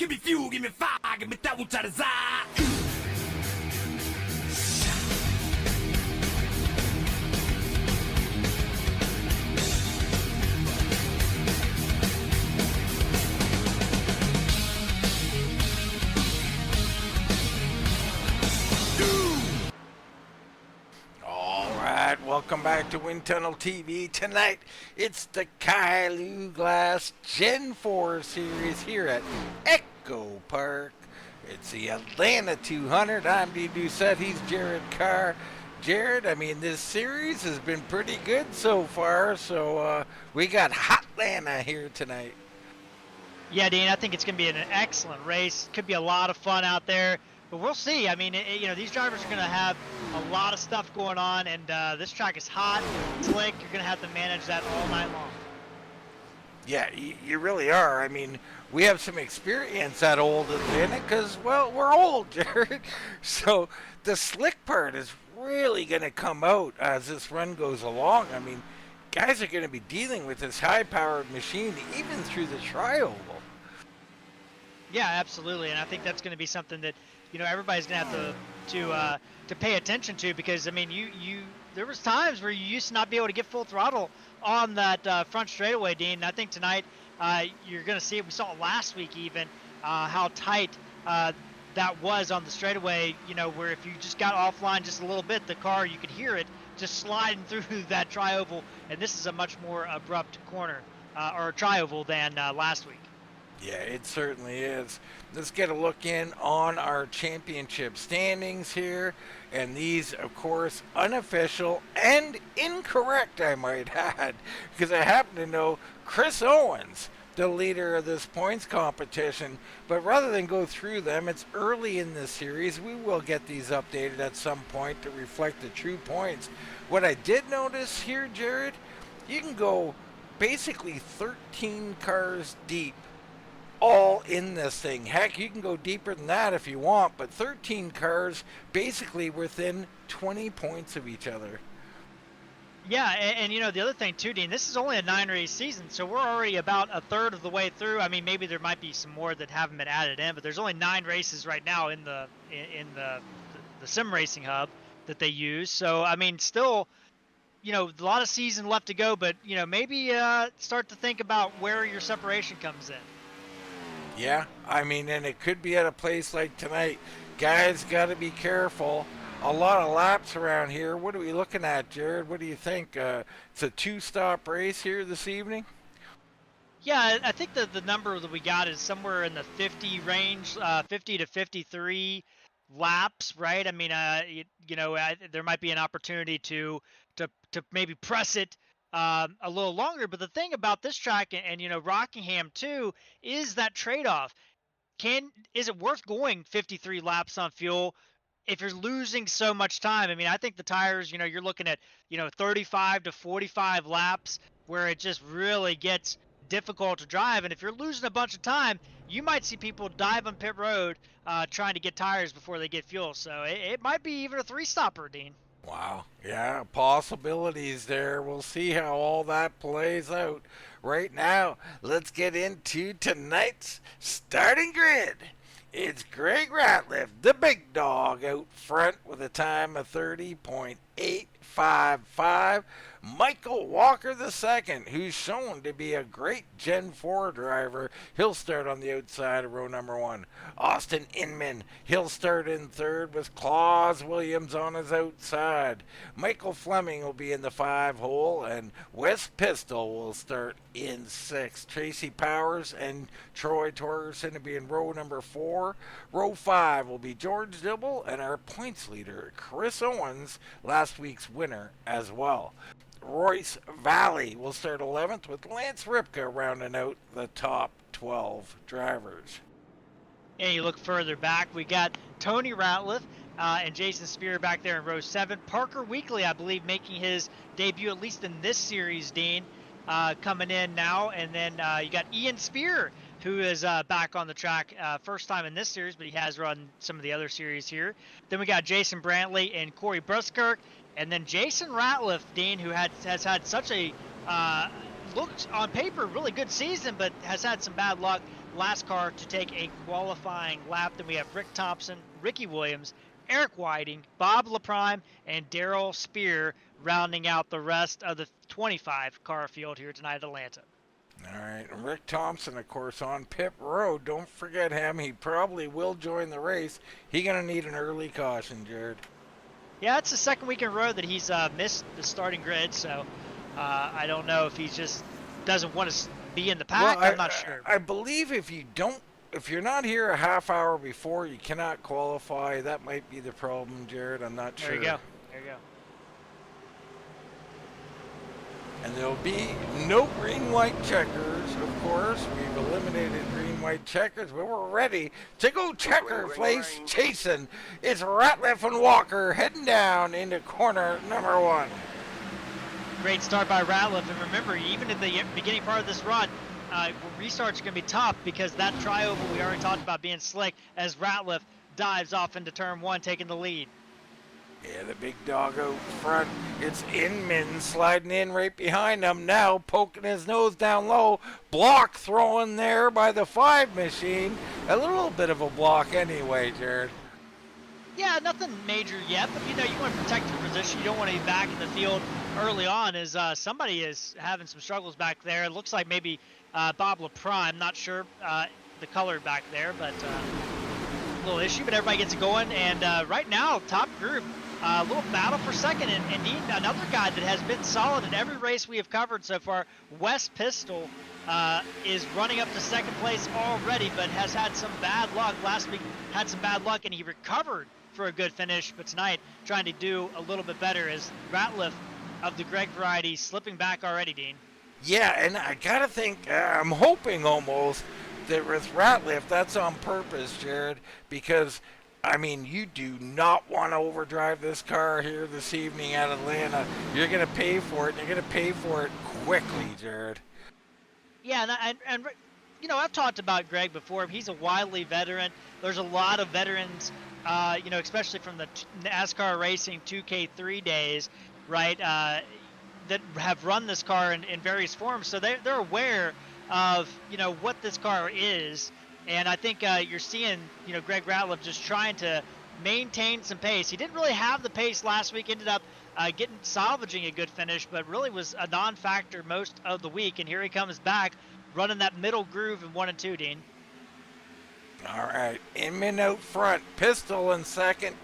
Give me fuel, give me fire, give me that which I desire. Welcome back to Wind Tunnel TV. Tonight, it's the Kylou Glass Gen 4 series here at EchoPark. It's the Atlanta 200. I'm Dee Doucette. He's Jared Carr. Jared, I mean, this series has been pretty good so far, so we got Hotlanta here tonight. Yeah, Dean, I think it's going to be an excellent race. Could be a lot of fun out there. But we'll see. I mean, these drivers are going to have a lot of stuff going on, and this track is hot, slick. You're going to have to manage that all night long. Yeah, you really are. I mean, we have some experience at old Atlanta because, well, we're old, Jared. So the slick part is really going to come out as this run goes along. I mean, guys are going to be dealing with this high-powered machine even through the tri-oval. Yeah, absolutely, and I think that's going to be something that everybody's gonna have to pay attention to, because I mean, there was times where you used to not be able to get full throttle on that front straightaway, Dean. And I think tonight you're gonna see it. We saw it last week even, how tight that was on the straightaway. Where if you just got offline just a little bit, the car, you could hear it just sliding through that tri-oval. And this is a much more abrupt corner or tri-oval than last week. Yeah, it certainly is. Let's get a look in on our championship standings here. And these, of course, unofficial and incorrect, I might add, because I happen to know Chris Owens, the leader of this points competition. But rather than go through them, it's early in this series. We will get these updated at some point to reflect the true points. What I did notice here, Jared, you can go basically 13 cars deep all in this thing. Heck, you can go deeper than that if you want, but 13 cars basically within 20 points of each other. Yeah, and the other thing too, Dean, this is only a 9-race season, so we're already about a third of the way through. I mean, maybe there might be some more that haven't been added in, but there's only 9 races right now in the sim racing hub that they use. So I mean, still, a lot of season left to go, but maybe start to think about where your separation comes in. Yeah, I mean, and it could be at a place like tonight. Guys got to be careful. A lot of laps around here. What are we looking at, Jared? What do you think? It's a 2-stop race here this evening? Yeah, I think the number that we got is somewhere in the 50 range, 50 to 53 laps, right? I mean, there might be an opportunity to maybe press it a little longer. But the thing about this track and Rockingham too is that trade-off. Is it worth going 53 laps on fuel if you're losing so much time? I mean, I think the tires, you're looking at 35 to 45 laps where it just really gets difficult to drive, and if you're losing a bunch of time, you might see people dive on pit road trying to get tires before they get fuel. So it might be even a 3-stopper, Dean. Wow. Yeah, possibilities there. We'll see how all that plays out. Right now, let's get into tonight's starting grid. It's Greg Ratliff, the big dog, out front with a time of 30.855. Michael Walker II, who's shown to be a great Gen 4 driver. He'll start on the outside of row number 1. Austin Inman, he'll start in third with Claus Williams on his outside. Michael Fleming will be in the 5 hole, and Wes Pistol will start in 6. Tracy Powers and Troy Torgerson will be in row number 4. Row 5 will be George Dibble and our points leader, Chris Owens, last week's winner as well. Royce Valley will start 11th with Lance Ripka rounding out the top 12 drivers. And you look further back, we got Tony Ratliff and Jason Spear back there in row 7. Parker Weekly, I believe, making his debut at least in this series, Dean, coming in now. And then you got Ian Spear, who is back on the track first time in this series, but he has run some of the other series here. Then we got Jason Brantley and Corey Bruskirk. And then Jason Ratliff, Dean, who has had such a, looked on paper, really good season, but has had some bad luck last car to take a qualifying lap. Then we have Rick Thompson, Ricky Williams, Eric Whiting, Bob LaPrime, and Daryl Spear rounding out the rest of the 25 car field here tonight at Atlanta. All right, Rick Thompson, of course, on pit road. Don't forget him. He probably will join the race. He's going to need an early caution, Jared. Yeah, it's the second week in a row that he's missed the starting grid, so I don't know if he just doesn't want to be in the pack. Well, I'm not sure. I believe if you're not here a half hour before, you cannot qualify. That might be the problem, Jared. I'm not sure. There you go. There you go. And there'll be no green-white checkers, of course. We've eliminated green-white checkers, but we're ready to go checker place chasing. It's Ratliff and Walker heading down into corner number 1. Great start by Ratliff, and remember, even in the beginning part of this run, restarts are going to be tough because that tri-oval we already talked about being slick as Ratliff dives off into turn 1, taking the lead. Yeah, the big dog out front. It's Inman sliding in right behind him now, poking his nose down low. Block thrown there by the 5 machine. A little bit of a block anyway, Jared. Yeah, nothing major yet, but you want to protect your position. You don't want to be back in the field early on as somebody is having some struggles back there. It looks like maybe Bob LaPrime, not sure the color back there, but a little issue, but everybody gets it going. And right now, top group, a little battle for second, and another guy that has been solid in every race we have covered so far, Wes Pistol, is running up to second place already, but has had some bad luck. Last week had some bad luck, and he recovered for a good finish, but tonight trying to do a little bit better as Ratliff of the Greg variety slipping back already, Dean. Yeah, and I gotta think, I'm hoping almost that with Ratliff, that's on purpose, Jared, because I mean, you do not want to overdrive this car here this evening at Atlanta. You're going to pay for it, and you're going to pay for it quickly, Jared. Yeah, and I've talked about Greg before. He's a wily veteran. There's a lot of veterans, especially from the NASCAR Racing 2K3 days, right, that have run this car in various forms. So they're aware of, what this car is. And I think you're seeing, Greg Ratliff just trying to maintain some pace. He didn't really have the pace last week, ended up salvaging a good finish, but really was a non-factor most of the week. And here he comes back, running that middle groove in 1 and 2, Dean. All right, Inman out front, Pistol in second,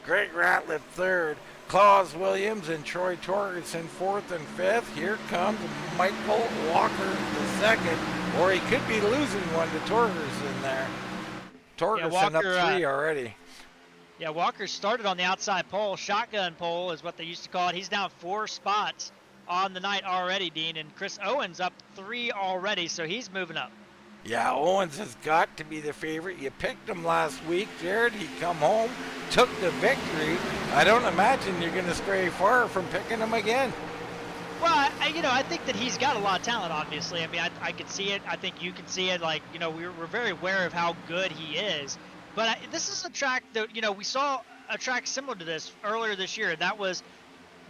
Greg Ratliff third, Claus Williams and Troy Torgerson fourth and fifth. Here comes Michael Walker the second, or he could be losing one to Torgerson there. Torgerson Walker, up 3 already. Yeah, Walker started on the outside pole, shotgun pole is what they used to call it. He's down 4 spots on the night already, Dean, and Chris Owens up 3 already, so he's moving up. Yeah, Owens has got to be the favorite. You picked him last week, Jared. He come home, took the victory. I don't imagine you're going to stray far from picking him again. Well, I think that he's got a lot of talent, obviously. I mean, I could see it. I think you can see it. Like, we're very aware of how good he is. But this is a track that, we saw a track similar to this earlier this year. That was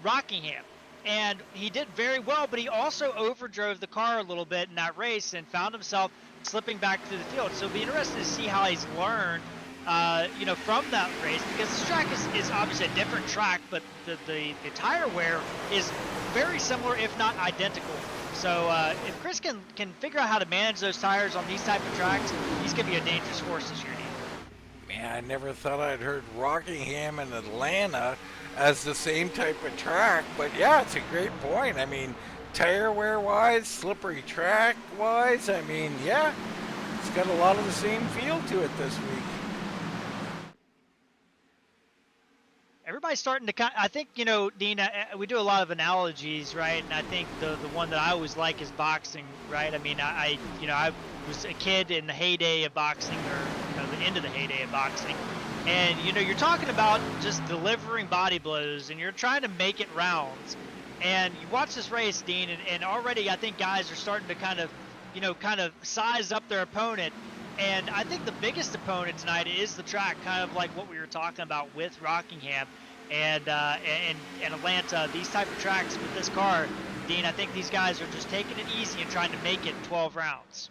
Rockingham. And he did very well, but he also overdrove the car a little bit in that race and found himself slipping back through the field. So it'll be interesting to see how he's learned, from that race, because this track is obviously a different track, but the tire wear is very similar, if not identical. So if Chris can figure out how to manage those tires on these type of tracks, he's going to be a dangerous force this year. Man, I never thought I'd heard Rockingham and Atlanta as the same type of track, but yeah, it's a great point. I mean, tire wear wise, slippery track wise, I mean, yeah, it's got a lot of the same feel to it this week. Everybody's starting to I think, Dean, we do a lot of analogies, right? And I think the one that I always like is boxing, right? I mean, I was a kid in the heyday of boxing, or, the end of the heyday of boxing. And, you're talking about just delivering body blows, and you're trying to make it rounds. And you watch this race, Dean, and already I think guys are starting to kind of size up their opponent. And I think the biggest opponent tonight is the track, kind of like what we were talking about with Rockingham and Atlanta. These type of tracks with this car, Dean, I think these guys are just taking it easy and trying to make it 12 rounds.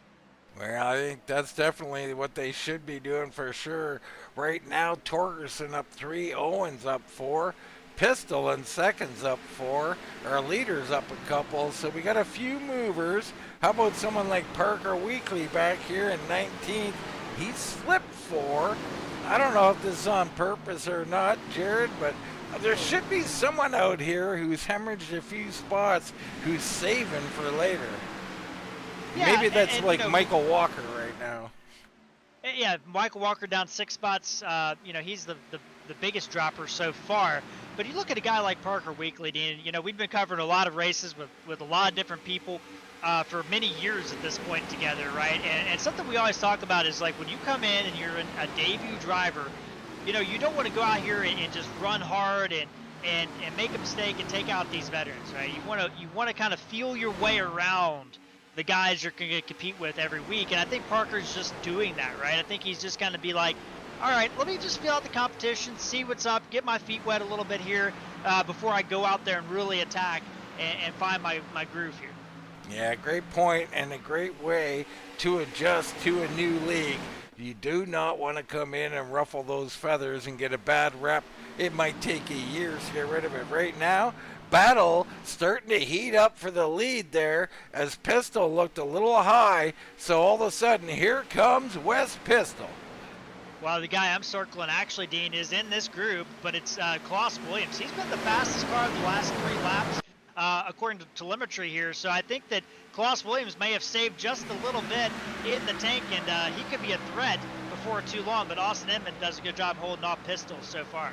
Well, I think that's definitely what they should be doing for sure. Right now, Torgerson up 3, Owens up 4, Pistol in seconds up 4. Our leader's up a couple, so we got a few movers. How about someone like Parker Weekly back here in 19th? He slipped 4. I don't know if this is on purpose or not, Jared, but there should be someone out here who's hemorrhaged a few spots who's saving for later. Yeah, Maybe that's and, like Michael Walker right now. Yeah, Michael Walker down 6 spots. He's the biggest dropper so far. But you look at a guy like Parker Weekly, Dean. We've been covering a lot of races with a lot of different people for many years at this point together, right? And something we always talk about is like when you come in and you're a debut driver, you don't want to go out here and just run hard and make a mistake and take out these veterans, right? You want to kind of feel your way around the guys you're going to compete with every week. And I think Parker's just doing that, right? I think he's just going to be like, all right, let me just feel out the competition, see what's up, get my feet wet a little bit here before I go out there and really attack and find my groove here. Yeah, great point and a great way to adjust to a new league. You do not want to come in and ruffle those feathers and get a bad rep. It might take you years to get rid of it. Right now, battle starting to heat up for the lead there as Pistol looked a little high. So all of a sudden, here comes Wes Pistol. Well, the guy I'm circling actually, Dean, is in this group, but it's Klaus Williams. He's been the fastest car of the last 3 laps, according to telemetry here. So I think that Klaus Williams may have saved just a little bit in the tank, and he could be a threat before too long. But Austin Inman does a good job holding off Pistol so far.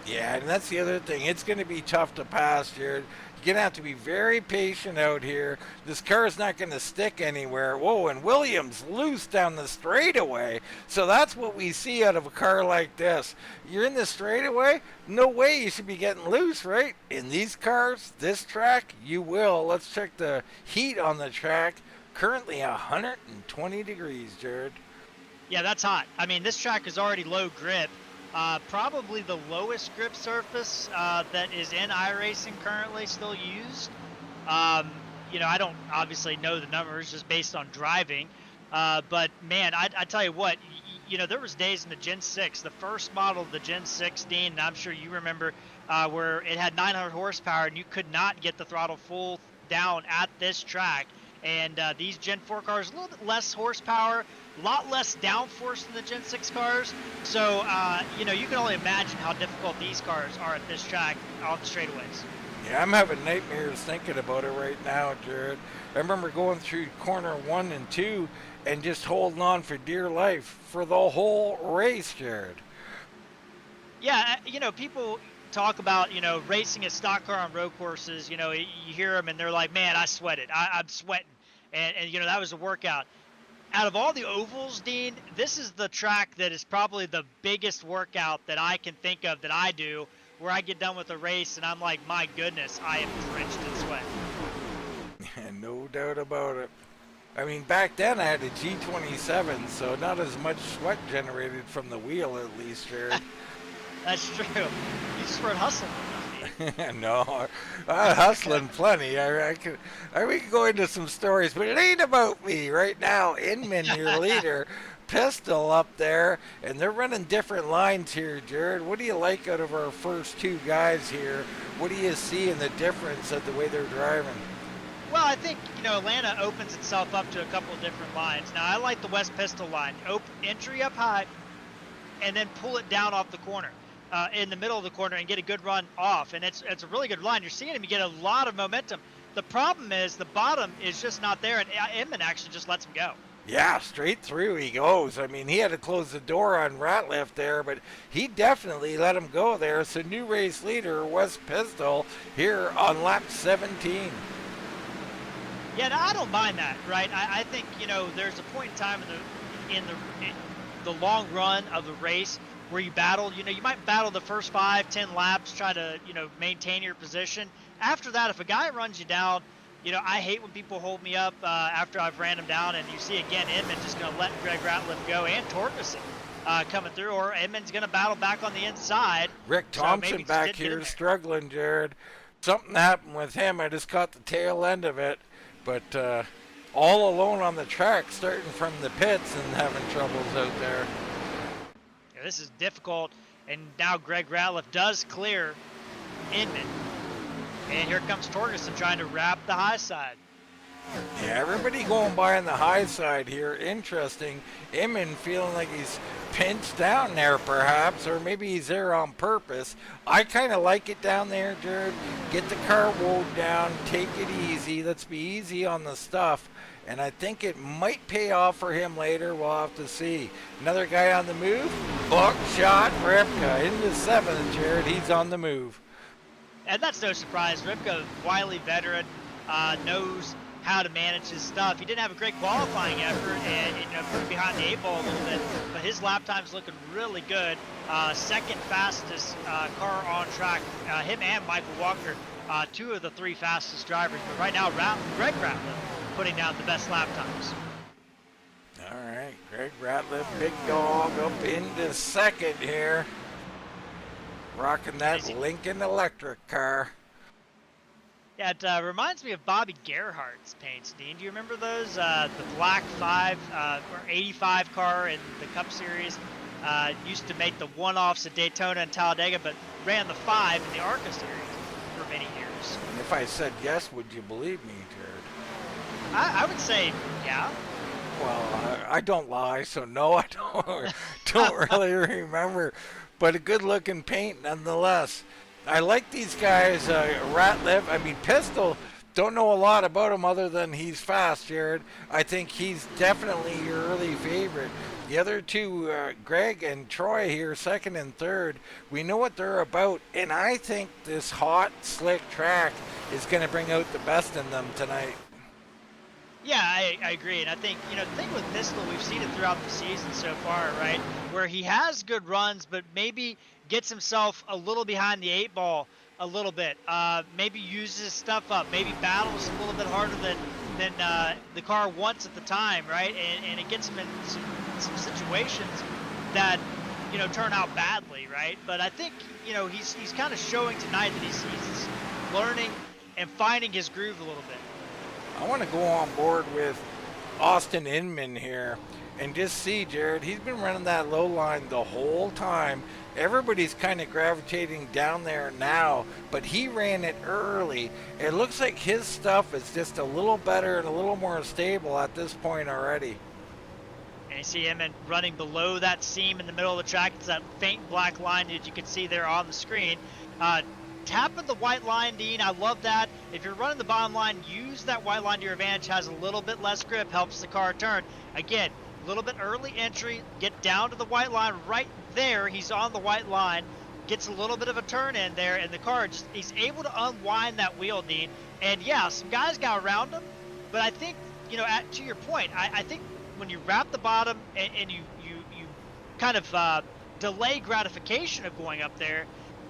Yeah, and that's the other thing. It's going to be tough to pass, Jared. You're going to have to be very patient out here. This car is not going to stick anywhere. Whoa, and Williams loose down the straightaway. So that's what we see out of a car like this. You're in the straightaway? No way you should be getting loose, right? In these cars, this track, you will. Let's check the heat on the track. Currently 120 degrees, Jared. Yeah, that's hot. I mean, this track is already low grip. Probably the lowest grip surface that is in iRacing currently still used. I don't obviously know the numbers just based on driving. But, man, I tell you what, there was days in the Gen 6, the first model of the Gen 6, Dean, and I'm sure you remember, where it had 900 horsepower and you could not get the throttle full down at this track. And these Gen 4 cars, a little bit less horsepower, a lot less downforce than the Gen 6 cars. So, you can only imagine how difficult these cars are at this track on the straightaways. Yeah, I'm having nightmares thinking about it right now, Jared. I remember going through corner 1 and 2 and just holding on for dear life for the whole race, Jared. Yeah, people talk about, racing a stock car on road courses. You hear them and they're like, man, I sweated. I'm sweating. And that was a workout. Out of all the ovals, Dean, this is the track that is probably the biggest workout that I can think of that I do, where I get done with a race and I'm like, my goodness, I am drenched in sweat. No doubt about it. I mean, back then I had a G27, so not as much sweat generated from the wheel, at least, Jared. That's true. You just weren't hustling. No, I'm hustling plenty. We could go into some stories, but it ain't about me right now. Inman, your leader, Pistol up there, and they're running different lines here, Jared. What do you like out of our first 2 guys here? What do you see in the difference of the way they're driving? Well, I think, Atlanta opens itself up to a couple of different lines. Now, I like the West Pistol line. Entry up high, and then pull it down off the corner. In the middle of the corner and get a good run off. And it's a really good line. You're seeing him, you get a lot of momentum. The problem is the bottom is just not there, and Inman actually just lets him go. Yeah, straight through he goes. I mean, he had to close the door on Ratliff there, but he definitely let him go there. So new race leader, Wes Pistol, here on lap 17. Yeah, no, I don't mind that, right? I think, there's a point in time in the long run of the race where you battle, you might battle the first 5-10 laps, try to, maintain your position. After that, if a guy runs you down, I hate when people hold me up after I've ran him down, and you see again Inman just going to let Greg Ratliff go, and Torgerson coming through, or Inman's going to battle back on the inside. Rick Thompson so back here struggling, Jared. Something happened with him. I just caught the tail end of it, but all alone on the track, starting from the pits and having troubles out there. Yeah, this is difficult, and now Greg Ratliff does clear Inman. And here comes Torgerson trying to wrap the high side. Yeah, everybody going by on the high side here. Interesting. Inman feeling like he's pinched down there perhaps, or maybe he's there on purpose. I kind of like it down there, Jared. Get the car wound down, take it easy. Let's be easy on the stuff. And I think it might pay off for him later. We'll have to see. Another guy on the move. Buckshot Ripka into 7th, Jared. He's on the move. And that's no surprise. Ripka, wily veteran, knows how to manage his stuff. He didn't have a great qualifying effort and put him behind the 8 ball a little bit, but his lap time's looking really good. Second fastest car on track. Him and Michael Walker, 2 of the 3 fastest drivers. But right now, Greg Ratliff putting down the best lap times. All right, Greg Ratliff, big dog, up into 2nd here. Rocking that Lincoln electric car. Yeah, it reminds me of Bobby Gerhardt's paints, Dean. Do you remember those? The black 5 or 85 car in the Cup Series. Used to make the one-offs at Daytona and Talladega, but ran the 5 in the ARCA Series for many years. And if I said yes, would you believe me, Jared? I would say, yeah. Well, I don't lie, so no, I don't really remember. But a good-looking paint nonetheless. I like these guys, Ratliff. I mean, Pistol, don't know a lot about him other than he's fast, Jared. I think he's definitely your early favorite. The other 2, Greg and Troy here, 2nd and 3rd, we know what they're about. And I think this hot, slick track is going to bring out the best in them tonight. Yeah, I agree. And I think, the thing with Pistol, we've seen it throughout the season so far, right? Where he has good runs, but maybe gets himself a little behind the 8 ball a little bit. Maybe uses stuff up. Maybe battles a little bit harder than the car wants at the time, right? And it gets him in some situations that, turn out badly, right? But I think, he's kind of showing tonight that he's learning and finding his groove a little bit. I want to go on board with Austin Inman here and just see, Jared, he's been running that low line the whole time. Everybody's kind of gravitating down there now, but he ran it early. It looks like his stuff is just a little better and a little more stable at this point already. And you see him running below that seam in the middle of the track. It's that faint black line that you can see there on the screen. Tapping the white line, Dean, I love that. If you're running the bottom line, use that white line to your advantage. Has a little bit less grip, helps the car turn. Again, a little bit early entry, get down to the white line right there. He's on the white line, gets a little bit of a turn in there, and the car he's able to unwind that wheel, Dean. And yeah, some guys got around him, but I think, to your point, I think when you wrap the bottom and you kind of delay gratification of going up there,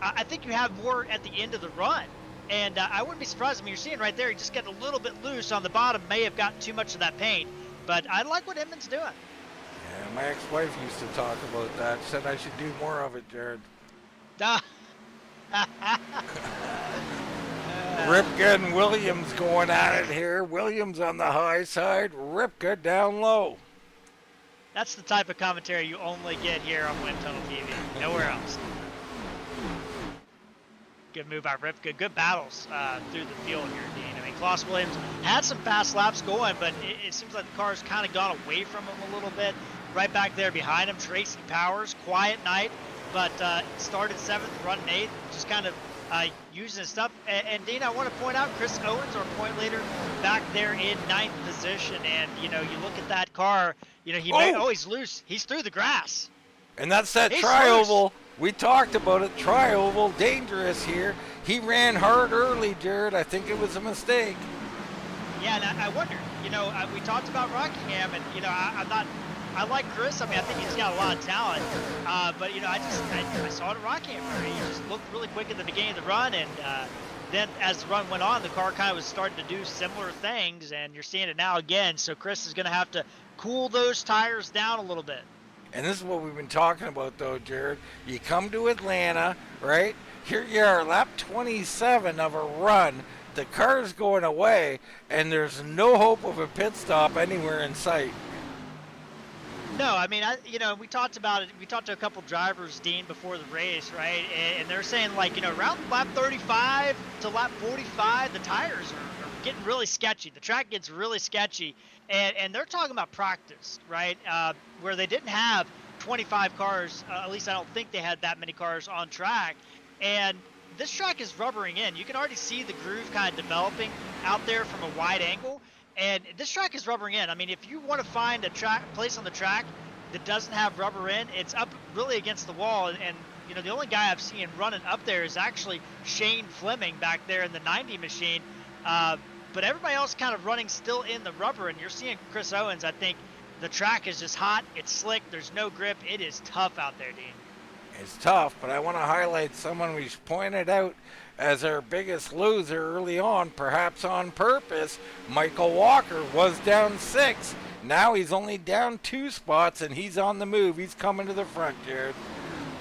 I think you have more at the end of the run. And I wouldn't be surprised. I mean, you're seeing right there, he just got a little bit loose on the bottom, may have gotten too much of that paint. But I like what Inman's doing. Yeah, my ex-wife used to talk about that. Said I should do more of it, Jared. Ripka and Williams going at it here. Williams on the high side, Ripka down low. That's the type of commentary you only get here on Wind Tunnel TV. Nowhere else. Good move by Ripka. Good battles through the field here, Dean. I mean, Klaus Williams had some fast laps going, but it seems like the car's kind of gone away from him a little bit. Right back there behind him, Tracy Powers, quiet night, but started 7th, running 8th, just kind of using his stuff. And Dean, I want to point out Chris Owens, our point leader, back there in 9th position. And, you look at that car, he's loose. He's through the grass. And that's that tri-oval. We talked about it. Tri-oval, dangerous here. He ran hard early, Jared. I think it was a mistake. Yeah, and I wonder, we talked about Rockingham, and, I like Chris. I mean, I think he's got a lot of talent. But, I saw it at Rockingham. He just looked really quick at the beginning of the run, and then as the run went on, the car kind of was starting to do similar things, and you're seeing it now again. So Chris is going to have to cool those tires down a little bit. And this is what we've been talking about, though, Jared. You come to Atlanta, right? Here you are, lap 27 of a run. the car's going away, and there's no hope of a pit stop anywhere in sight. No, I mean, we talked about it. We talked to a couple drivers, Dean, before the race, right? And they're saying, like, around lap 35 to lap 45, the tires are getting really sketchy. The track gets really sketchy. And they're talking about practice, right? Where they didn't have 25 cars, at least I don't think they had that many cars on track. And this track is rubbering in. You can already see the groove kind of developing out there from a wide angle. And this track is rubbering in. I mean, if you want to find a place on the track that doesn't have rubber in, it's up really against the wall. And the only guy I've seen running up there is actually Shane Fleming back there in the 90 machine. But everybody else kind of running still in the rubber. And you're seeing Chris Owens. I think the track is just hot. It's slick. There's no grip. It is tough out there, Dean. It's tough, but I want to highlight someone we pointed out as our biggest loser early on, perhaps on purpose. Michael Walker was down 6. Now he's only down 2 spots, and he's on the move. He's coming to the front, Jared.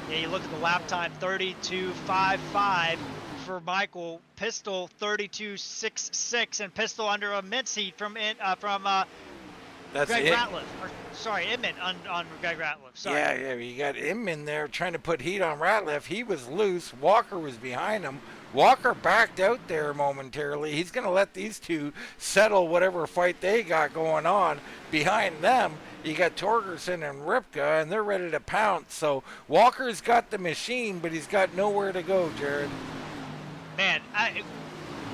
Yeah, you look at the lap time, 32.55 for Michael. Pistol 32.66, and Pistol under a mince heat from That's Greg it. Ratliff. Sorry, Inman on Greg Ratliff. Sorry. Yeah, you got Inman there trying to put heat on Ratliff. He was loose. Walker was behind him. Walker backed out there momentarily. He's going to let these two settle whatever fight they got going on. Behind them, you got Torgerson and Ripka, and they're ready to pounce. So Walker's got the machine, but he's got nowhere to go, Jared. Man,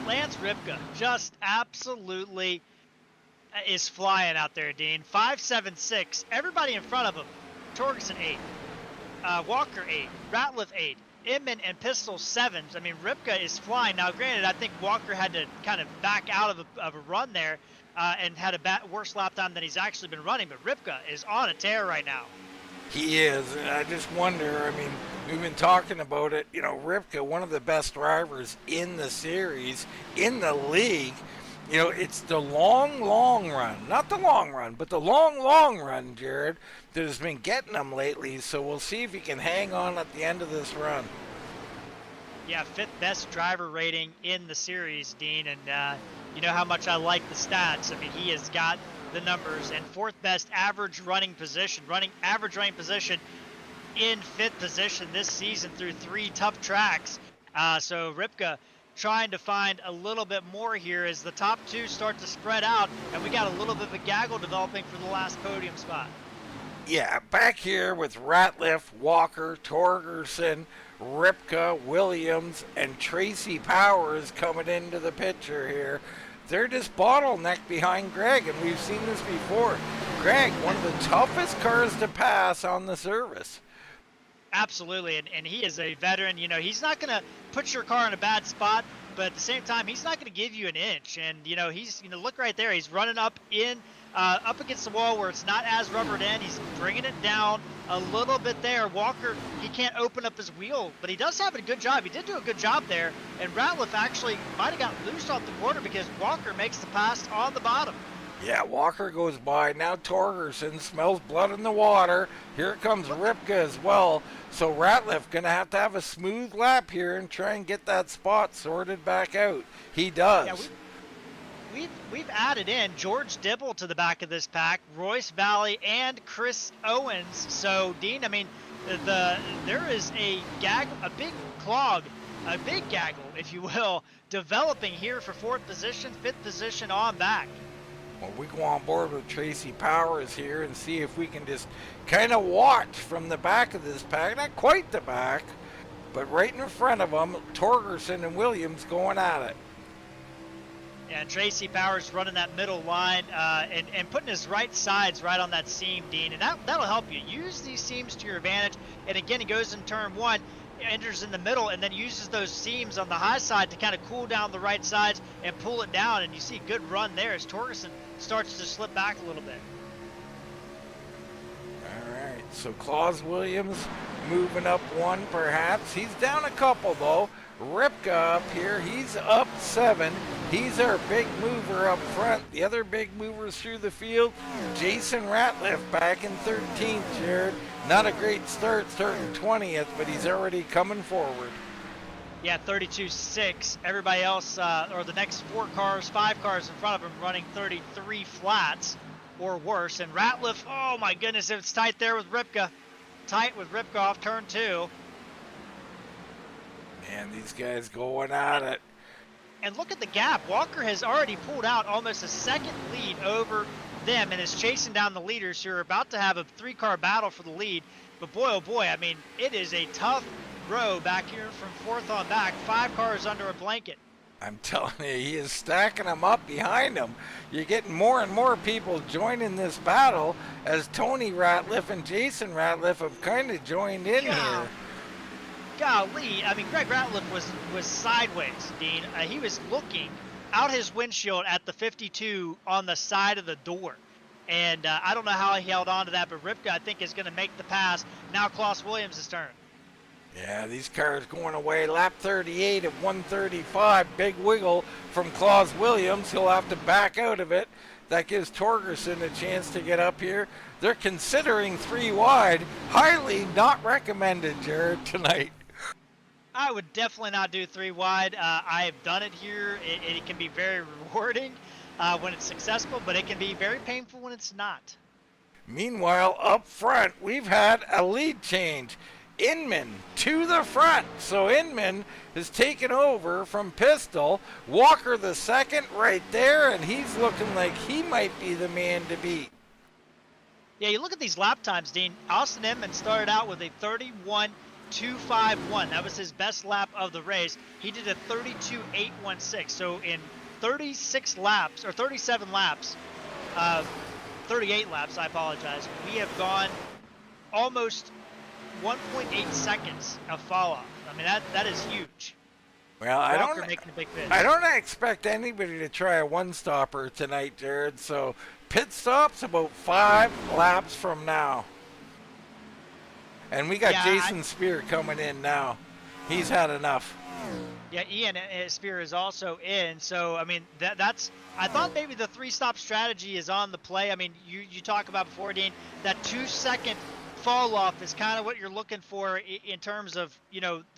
Lance Ripka just absolutely is flying out there, Dean. 5.76. Everybody in front of him. Torgerson 8. Walker 8. Ratliff 8. Inman and Pistol 7s. I mean, Ripka is flying. Now, granted, I think Walker had to kind of back out of a run there and had a worse lap time than he's actually been running. But Ripka is on a tear right now. He is, and I just wonder, I mean, we've been talking about it, Ripka, one of the best drivers in the series, in the league. It's the long run, not the long run, but the long run, Jared, that has been getting him lately. So we'll see if he can hang on at the end of this run. Yeah, 5th best driver rating in the series, Dean, and you know how much I like the stats. I mean, he has got the numbers, and 4th best average running position in 5th position this season through 3 tough tracks. So Ripka trying to find a little bit more here as the top 2 start to spread out, and we got a little bit of a gaggle developing for the last podium spot. Yeah, back here with Ratliff, Walker, Torgerson, Ripka, Williams, and Tracy Powers coming into the picture here. They're just bottlenecked behind Greg, and we've seen this before. Greg, one of the toughest cars to pass on the service. Absolutely, and he is a veteran. He's not going to put your car in a bad spot, but at the same time, he's not going to give you an inch. And he's look right there. He's running up against the wall where it's not as rubbered in. He's bringing it down a little bit there. Walker, he can't open up his wheel, but he does have a good job. He did do a good job there. And Ratliff actually might have got loose off the corner because Walker makes the pass on the bottom. Yeah, Walker goes by. Now Torgerson smells blood in the water. Here comes Ripka as well. So Ratliff going to have a smooth lap here and try and get that spot sorted back out. He does. Yeah, we've added in George Dibble to the back of this pack, Royce Valley, and Chris Owens. So, Dean, I mean, there is a big clog, a big gaggle, if you will, developing here for 4th position, 5th position on back. Well, we go on board with Tracy Powers here and see if we can just kind of watch from the back of this pack. Not quite the back, but right in front of them, Torgerson and Williams going at it. And Tracy Powers running that middle line and putting his right sides right on that seam, Dean. And that'll help you. Use these seams to your advantage. And again, he goes in turn 1, enters in the middle, and then uses those seams on the high side to kind of cool down the right sides and pull it down. And you see a good run there as Torgerson starts to slip back a little bit. All right, so Claus Williams moving up 1 perhaps. He's down a couple though. Ripka up here, he's up 7. He's our big mover up front. The other big movers through the field, Jason Ratliff back in 13th, Jared. Not a great start, starting 20th, but he's already coming forward. Yeah, 32.6. Everybody else, or the next 5 cars in front of him, running 33 flats or worse. And Ratliff, oh my goodness, it's tight there with Ripka. Tight with Ripka off turn 2. And these guys going at it. And look at the gap. Walker has already pulled out almost a second lead over them and is chasing down the leaders who are about to have a 3-car battle for the lead. But boy, oh boy, I mean, it is a tough row back here from 4th on back. 5 cars under a blanket. I'm telling you, he is stacking them up behind him. You're getting more and more people joining this battle as Tony Ratliff and Jason Ratliff have kind of joined in here. Golly, I mean, Greg Ratliff was sideways, Dean. He was looking out his windshield at the 52 on the side of the door. And I don't know how he held on to that, but Ripka, I think, is going to make the pass. Now Klaus Williams' turn. Yeah, these cars going away. Lap 38 at 135. Big wiggle from Klaus Williams. He'll have to back out of it. That gives Torgerson a chance to get up here. They're considering 3 wide. Highly not recommended, Jared, tonight. I would definitely not do 3 wide. I have done it here. It can be very rewarding when it's successful, but it can be very painful when it's not. Meanwhile, up front, we've had a lead change. Inman to the front. So Inman has taken over from Pistol. Walker the second right there, and he's looking like he might be the man to beat. Yeah, you look at these lap times, Dean. Austin Inman started out with a 31.251. That was his best lap of the race. He did a 32.816. So in 36 laps, or 37 laps, 38 laps, I apologize, we have gone almost 1.8 seconds of fall off. I mean, that is huge. Well, Walker making a big pitch. I don't expect anybody to try a one-stopper tonight, Jared. So pit stop's about 5 laps from now. And we got Jason Spear coming in now. He's had enough. Yeah, Ian Spear is also in. So, I mean, that's – I thought maybe the 3-stop strategy is on the play. I mean, you talk about before, Dean, that 2-second – fall off is kind of what you're looking for in terms of,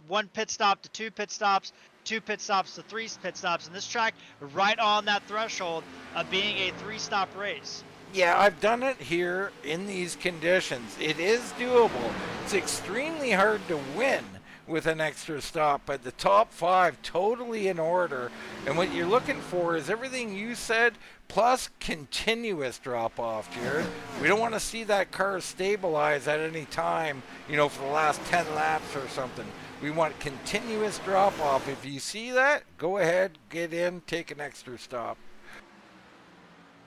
1 pit stop to 2 pit stops, 2 pit stops to 3 pit stops, and this track right on that threshold of being a 3-stop race. Yeah, I've done it here in these conditions. It is doable. It's extremely hard to win with an extra stop, but the top 5 totally in order. And what you're looking for is everything you said plus continuous drop off, Jared. We don't want to see that car stabilize at any time, for the last 10 laps or something. We want continuous drop off. If you see that, go ahead, get in, take an extra stop.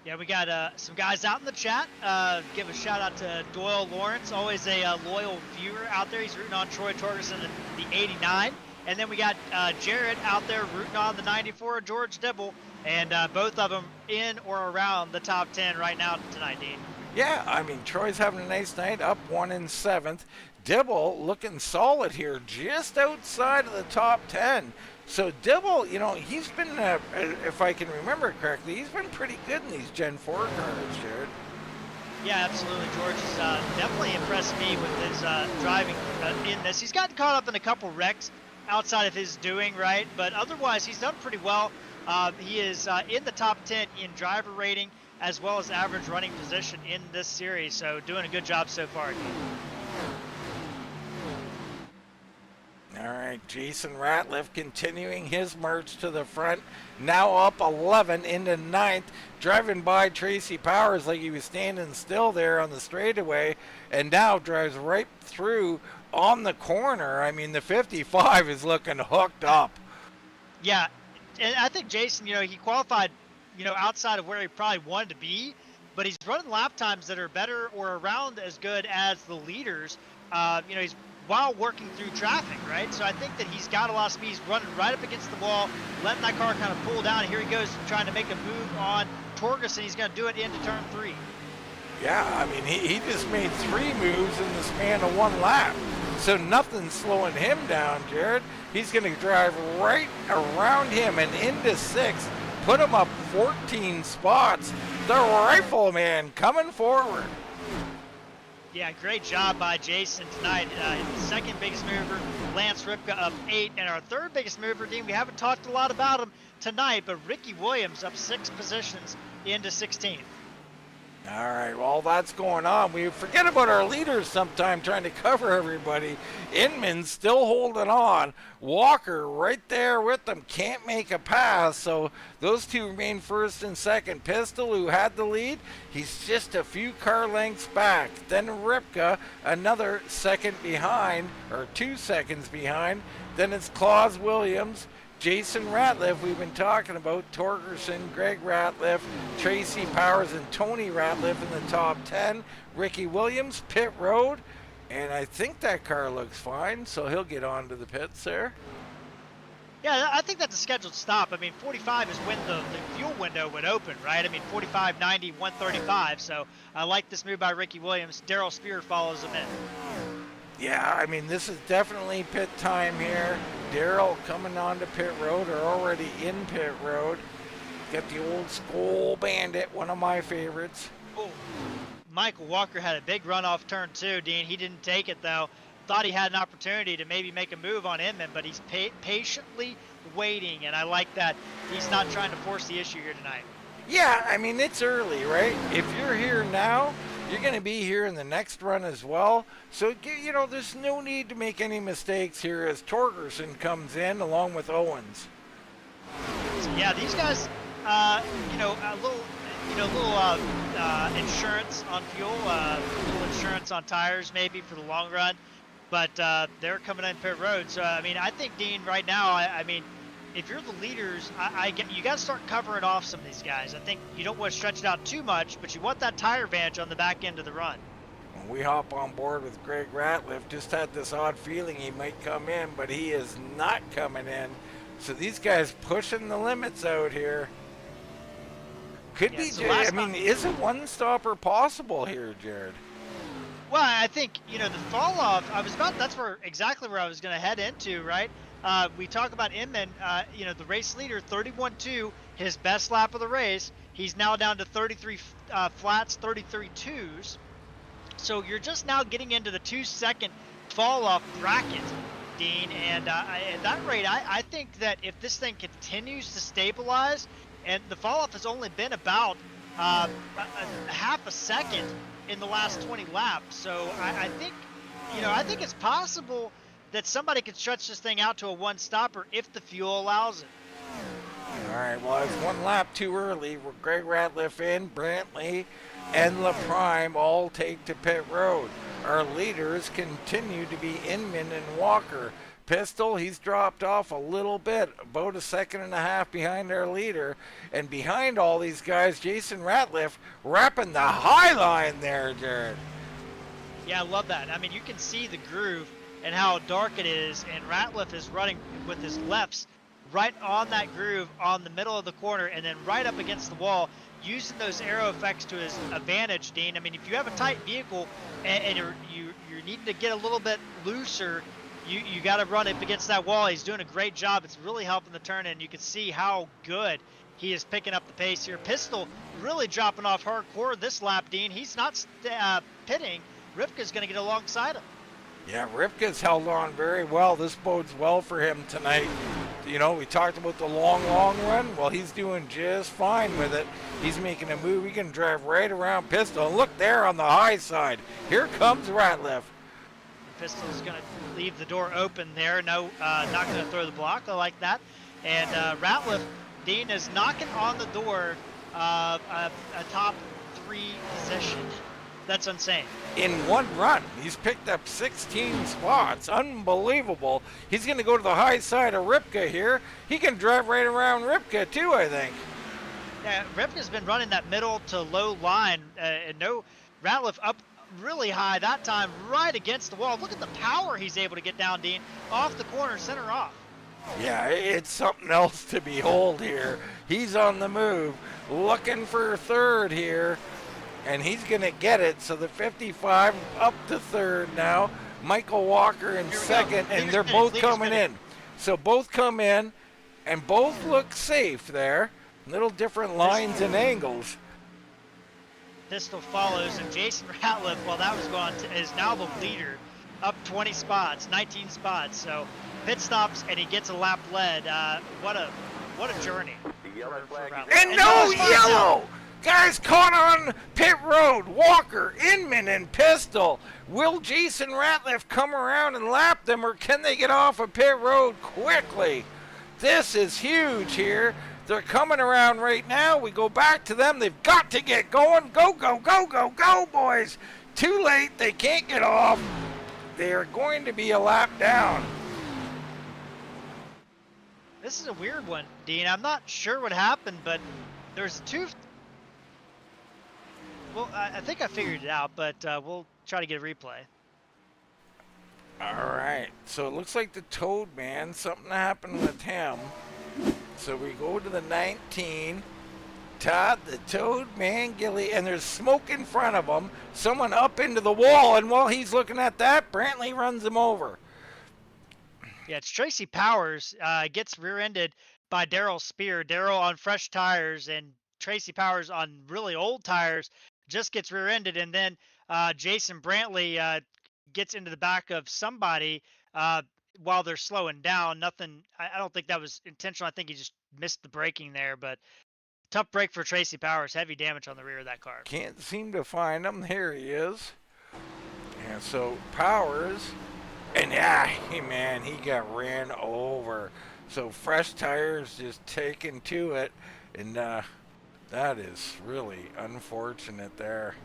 Yeah, we got some guys out in the chat. Give a shout out to Doyle Lawrence, always a loyal viewer out there. He's rooting on Troy Torgerson in the 89. And then we got Jared out there rooting on the 94, George Dibble. And both of them in or around the top 10 right now tonight, Dean. Yeah, I mean, Troy's having a nice night, up 1 in 7th. Dibble looking solid here, just outside of the top 10. So Dibble, he's been, if I can remember correctly, he's been pretty good in these Gen 4 cars, Jared. Yeah, absolutely. George has definitely impressed me with his driving in this. He's gotten caught up in a couple wrecks outside of his doing, right? But otherwise, he's done pretty well. He is in the top 10 in driver rating as well as average running position in this series. So doing a good job so far. All right, Jason Ratliff continuing his march to the front. Now up 11 into 9th. Driving by Tracy Powers like he was standing still there on the straightaway. And now drives right through on the corner. I mean, the 55 is looking hooked up. Yeah, and I think Jason, he qualified, outside of where he probably wanted to be. But he's running lap times that are better or around as good as the leaders. He's while working through traffic, right? So I think that he's got a lot of speed. He's running right up against the wall, letting that car kind of pull down. Here he goes trying to make a move on Torgerson. He's going to do it into turn 3. Yeah, I mean, he just made 3 moves in the span of 1 lap. So nothing's slowing him down, Jared. He's going to drive right around him and into 6th, put him up 14 spots. The Rifleman coming forward. Yeah, great job by Jason tonight. Second biggest mover Lance Ripka up 8. And our third biggest mover, Dean, we haven't talked a lot about him tonight, but Ricky Williams up 6 positions into 16th. All right, well, that's going on. We forget about our leaders sometime trying to cover everybody. Inman's still holding on. Walker right there with them, can't make a pass. So those two remain first and second. Pistol, who had the lead, he's just a few car lengths back. Then Ripka, another second behind, or 2 seconds behind. Then it's Claus Williams. Jason Ratliff, we've been talking about, Torgerson, Greg Ratliff, Tracy Powers, and Tony Ratliff in the top 10. Ricky Williams, pit road, and I think that car looks fine, so he'll get on to the pits there. Yeah, I think that's a scheduled stop. I mean, 45 is when the fuel window would open, right? I mean, 45, 90, 135, so I like this move by Ricky Williams. Darrell Spear follows him in. Yeah, I mean, this is definitely pit time here. Darrell coming onto pit road, or already in pit road. Got the old Skull Bandit, one of my favorites. Oh, Michael Walker had a big run off turn 2, Dean. He didn't take it, though. Thought he had an opportunity to maybe make a move on Inman, but he's patiently waiting, and I like that. He's not trying to force the issue here tonight. Yeah, I mean, it's early, right? If you're here now, you're going to be here in the next run as well. So, you know, there's no need to make any mistakes here as Torgerson comes in along with Owens. So, yeah, these guys, you know, a little insurance on fuel, a little insurance on tires maybe for the long run. But they're coming in pit road. So, I mean, I think, Dean, right now, I mean, if you're the leaders, you got to start covering off some of these guys. I think you don't want to stretch it out too much, but you want that tire advantage on the back end of the run. When we hop on board with Greg Ratliff, just had this odd feeling he might come in, but he is not coming in. So these guys pushing the limits out here. Could be, so I mean, is a one-stopper possible here, Jared? Well, I think, you know, the fall off, that's exactly where I was going to head into, right? We talk about Inman, you know, the race leader, 31.2, his best lap of the race. He's now down to 33 flats, 33 twos. So you're just now getting into the 2-second fall off bracket, Dean. And at that rate, I think that if this thing continues to stabilize, and the fall off has only been about a half a second in the last 20 laps. So I think, you know, I think it's possible that somebody could stretch this thing out to a one-stopper if the fuel allows it. All right, well, it's one lap too early. Greg Ratliff in, Brantley, and LaPrime all take to pit road. Our leaders continue to be Inman and Walker. Pistol, he's dropped off a little bit, about a second and a half behind our leader. And behind all these guys, Jason Ratliff wrapping the high line there, Jared. Yeah, I love that. I mean, you can see the groove and how dark it is, and Ratliff is running with his lefts right on that groove on the middle of the corner and then right up against the wall, using those aero effects to his advantage, Dean. I mean, if you have a tight vehicle and you're needing to get a little bit looser, you got to run up against that wall. He's doing a great job. It's really helping the turn, and you can see how good he is picking up the pace here. Pistol really dropping off hardcore this lap, Dean. He's not pitting. Ripka's going to get alongside him. Yeah, Ripka's held on very well. This bodes well for him tonight. You know, we talked about the long run. Well, he's doing just fine with it. He's making a move. He can drive right around Pistol. Look there on the high side. Here comes Ratliff. Pistol's going to leave the door open there. No, not going to throw the block. I like that. And Ratliff, Dean, is knocking on the door a top 3 position. That's insane. In one run, he's picked up 16 spots. Unbelievable. He's going to go to the high side of Ripka here. He can drive right around Ripka too, I think. Yeah, Ripka's been running that middle to low line. And no, Ratliff up really high that time, right against the wall. Look at the power he's able to get down, Dean. Off the corner, center off. Yeah, it's something else to behold here. He's on the move, looking for third here. And he's going to get it. So the 55 up to third now. Michael Walker in second, and they're both coming in. So both come in, and both look safe there. Little different lines and angles. Pistol follows, and Jason Ratliff, while that was going, is now the leader up 20 spots, 19 spots. So pit stops and he gets a lap led. What a journey. For Ratliff. And no yellow! Guys caught on pit road. Walker, Inman, and Pistol. Will Jason Ratliff come around and lap them, or can they get off of pit road quickly? This is huge here. They're coming around right now. We go back to them. They've got to get going. Go, go, go, go, go, boys. Too late. They can't get off. They are going to be a lap down. This is a weird one, Dean. I'm not sure what happened, but there's two. Well, I think I figured it out, but we'll try to get a replay. All right. So it looks like the Toad Man, something happened with him. So we go to the 19. Todd, the Toad Man, Gilly, and there's smoke in front of him. Someone up into the wall, and while he's looking at that, Brantley runs him over. Yeah, it's Tracy Powers gets rear-ended by Daryl Spear. Daryl on fresh tires and Tracy Powers on really old tires just gets rear-ended, and then Jason Brantley gets into the back of somebody while they're slowing down. Nothing. I don't think that was intentional. I think he just missed the braking there, but tough break for Tracy Powers. Heavy damage on the rear of that car. Can't seem to find him. Here he is. And so Powers, and hey man, he got ran over. So fresh tires just taken to it, and that is really unfortunate there.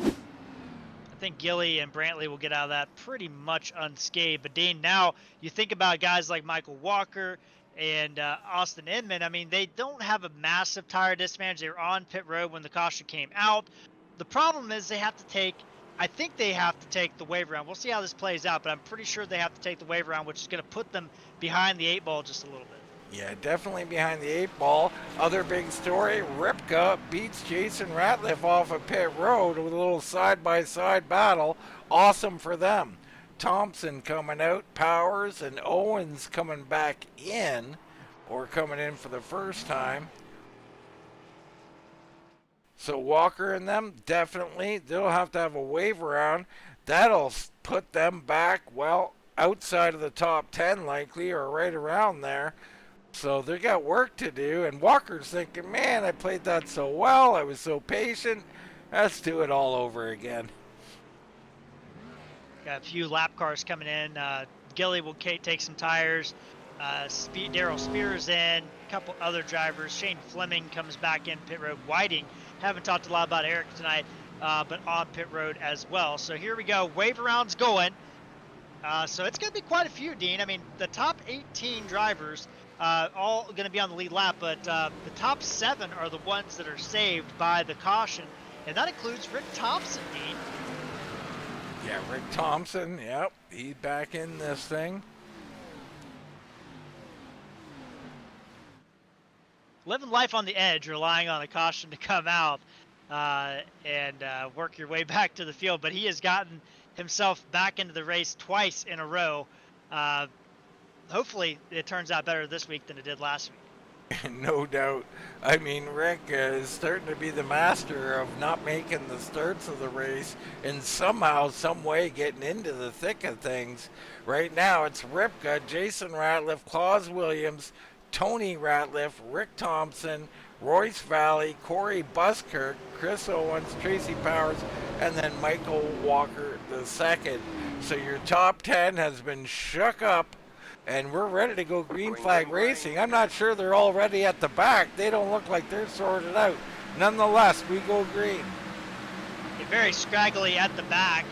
I think Gilly and Brantley will get out of that pretty much unscathed. But Dean, now you think about guys like Michael Walker and Austin Inman. I mean, they don't have a massive tire disadvantage. They were on pit road when the caution came out. The problem is they have to take, I think they have to take the wave around. We'll see how this plays out, but I'm pretty sure they have to take the wave around, which is going to put them behind the 8 ball just a little bit. Yeah, definitely behind the 8 ball. Other big story, Ripka beats Jason Ratliff off of pit road with a little side-by-side battle. Awesome for them. Thompson coming out, Powers and Owens coming back in, or coming in for the first time. So Walker and them, definitely, they'll have to have a wave around. That'll put them back, well, outside of the top 10 likely, or right around there. So they got work to do, and Walker's thinking, man, I played that so well, I was so patient, let's do it all over again. Got a few lap cars coming in. Gilly will take some tires. Daryl Spears in, a couple other drivers. Shane Fleming comes back in pit road. Whiting, haven't talked a lot about Eric tonight, but on pit road as well. So here we go, wave arounds going. So it's going to be quite a few, Dean. I mean, the top 18 drivers all going to be on the lead lap, but the top 7 are the ones that are saved by the caution, and that includes Rick Thompson, Dean. Yeah, Rick Thompson, yep, he's back in this thing. Living life on the edge, relying on the caution to come out and work your way back to the field, but he has gotten himself back into the race twice in a row. Hopefully it turns out better this week than it did last week. No doubt. I mean, Rick is starting to be the master of not making the starts of the race and somehow, some way getting into the thick of things. Right now, it's Ripka, Jason Ratliff, Claus Williams, Tony Ratliff, Rick Thompson, Royce Valley, Corey Buskirk, Chris Owens, Tracy Powers, and then Michael Walker II. So your top 10 has been shook up, and we're ready to go green flag racing. I'm not sure they're already at the back. They don't look like they're sorted out. Nonetheless, we go green. Very scraggly at the back,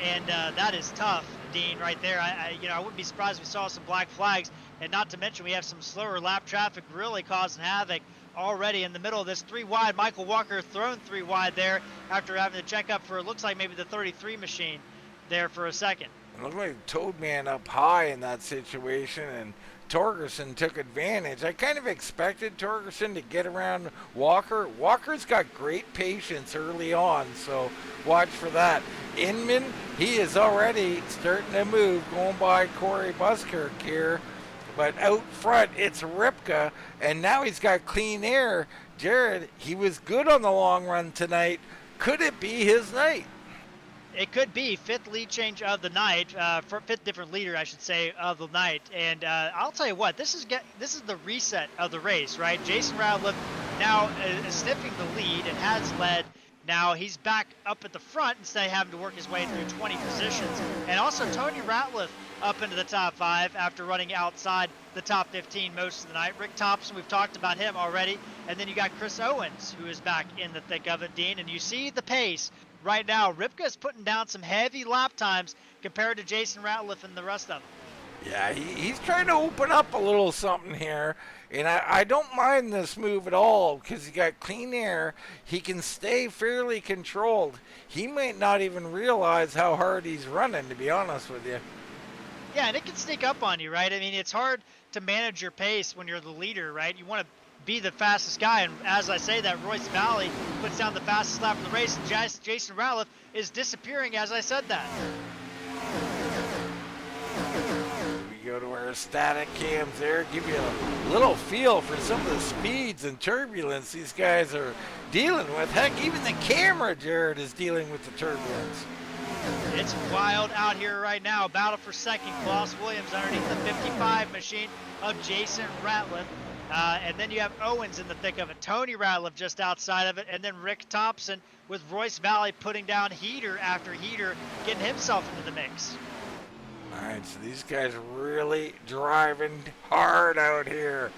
and that is tough, Dean, right there. I wouldn't be surprised if we saw some black flags, and not to mention we have some slower lap traffic really causing havoc already in the middle of this 3 wide. Michael Walker thrown 3 wide there after having to check up for, it looks like maybe the 33 machine there for a second. It looked like Toad Man up high in that situation, and Torgerson took advantage. I kind of expected Torgerson to get around Walker. Walker's got great patience early on, so watch for that. Inman, he is already starting to move, going by Corey Buskirk here. But out front, it's Ripka, and now he's got clean air. Jared, he was good on the long run tonight. Could it be his night? It could be fifth lead change of the night, for fifth different leader, I should say, of the night. And I'll tell you what, this is the reset of the race, right? Jason Ratliff now is sniffing the lead and has led. Now he's back up at the front instead of having to work his way through 20 positions. And also Tony Ratliff up into the top 5 after running outside the top 15 most of the night. Rick Thompson, we've talked about him already. And then you got Chris Owens, who is back in the thick of it, Dean. And you see the pace right now. Ripka's putting down some heavy lap times compared to Jason Ratliff and the rest of them. Yeah, he's trying to open up a little something here, and I don't mind this move at all because he got clean air. He can stay fairly controlled. He might not even realize how hard he's running, to be honest with you. Yeah, and it can sneak up on you, right? I mean, it's hard to manage your pace when you're the leader, right? You want to be the fastest guy, and as I say that, Royce Valley puts down the fastest lap of the race, and Jason Ratliff is disappearing as I said that. Go to our static cams there, give you a little feel for some of the speeds and turbulence these guys are dealing with. Heck, even the camera, Jared, is dealing with the turbulence. It's wild out here right now. Battle for second. Klaus Williams underneath the 55 machine of Jason Ratliff. And then you have Owens in the thick of it. Tony Ratliff just outside of it. And then Rick Thompson with Royce Valley putting down heater after heater, getting himself into the mix. All right, so these guys are really driving hard out here.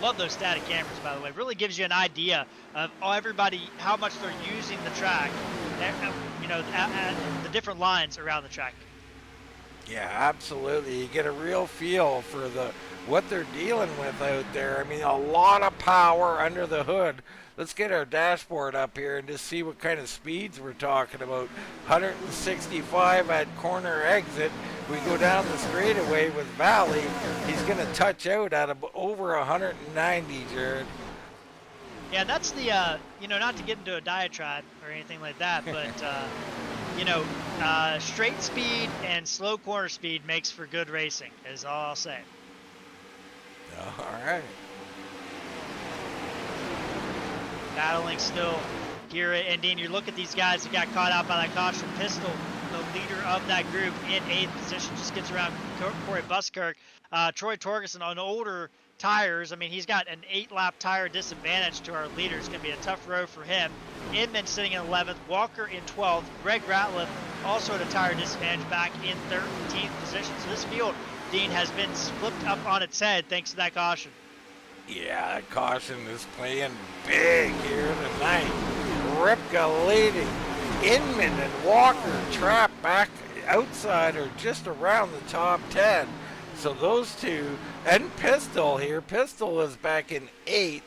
Love those static cameras, by the way. Really gives you an idea of everybody, how much they're using the track, you know, the different lines around the track. Yeah, absolutely. You get a real feel for what they're dealing with out there. I mean, a lot of power under the hood. Let's get our dashboard up here and just see what kind of speeds we're talking about. 165 at corner exit. We go down the straightaway with Valley. He's going to touch out at over 190, Jared. Yeah, that's the, you know, not to get into a diatribe or anything like that, but, you know, straight speed and slow corner speed makes for good racing, is all I'll say. All right. Battling still here, and Dean, you look at these guys that got caught out by that caution. Pistol, the leader of that group, in 8th position, just gets around Corey Buskirk. Troy Torgerson on older tires. I mean, he's got an 8-lap tire disadvantage to our leader. It's going to be a tough row for him. Inman sitting in 11th, Walker in 12th, Greg Ratliff also at a tire disadvantage back in 13th position. So this field, Dean, has been flipped up on its head thanks to that caution. Yeah, that caution is playing big here tonight. Ripka leading. Inman and Walker trapped back outside or just around the top 10. So those two, and Pistol here. Pistol is back in 8th.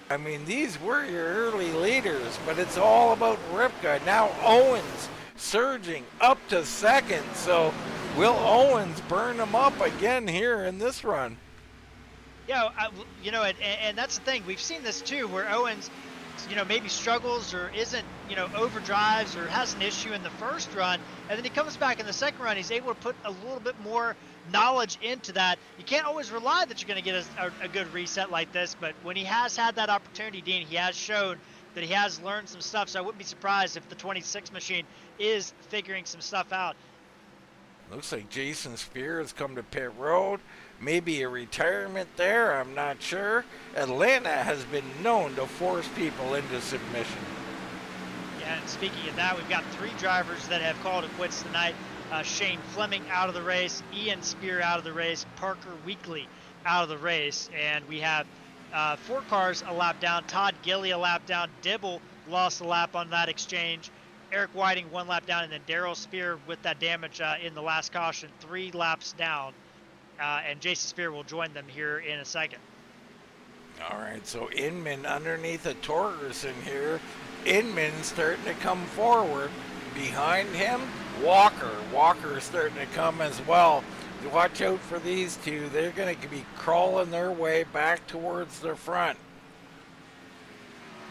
I mean, these were your early leaders, but it's all about Ripka. Now Owens surging up to 2nd. So will Owens burn them up again here in this run? Yeah, you know, and that's the thing. We've seen this too, where Owens, you know, maybe struggles or isn't, you know, overdrives or has an issue in the first run, and then he comes back in the second run. He's able to put a little bit more knowledge into that. You can't always rely that you're going to get a good reset like this, but when he has had that opportunity, Dean, he has shown that he has learned some stuff. So I wouldn't be surprised if the 26 machine is figuring some stuff out. Looks like Jason Spear has come to pit road. Maybe a retirement there, I'm not sure. Atlanta has been known to force people into submission. Yeah, and speaking of that, we've got 3 drivers that have called it quits tonight. Shane Fleming out of the race, Ian Spear out of the race, Parker Weekly out of the race. And we have 4 cars a lap down, Todd Gilly a lap down, Dibble lost a lap on that exchange, Eric Whiting 1 lap down, and then Darrell Spear with that damage in the last caution, 3 laps down. And Jason Spear will join them here in a second. All right, so Inman underneath a Torgerson here. Inman starting to come forward. Behind him, Walker. Walker starting to come as well. Watch out for these two. They're going to be crawling their way back towards the front.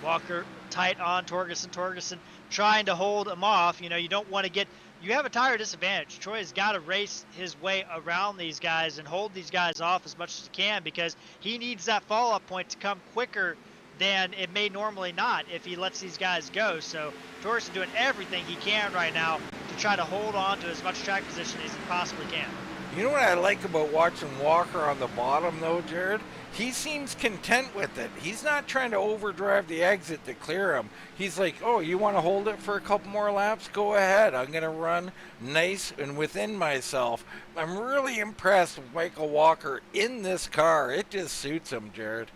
Walker tight on Torgerson. Torgerson trying to hold him off. You know, you don't want to get... You have a tire disadvantage. Troy has got to race his way around these guys and hold these guys off as much as he can, because he needs that follow-up point to come quicker than it may normally not if he lets these guys go. So Torgerson doing everything he can right now to try to hold on to as much track position as he possibly can. You know what I like about watching Walker on the bottom, though, Jared? He seems content with it. He's not trying to overdrive the exit to clear him. He's like, oh, you want to hold it for a couple more laps? Go ahead. I'm going to run nice and within myself. I'm really impressed with Michael Walker in this car. It just suits him, Jared.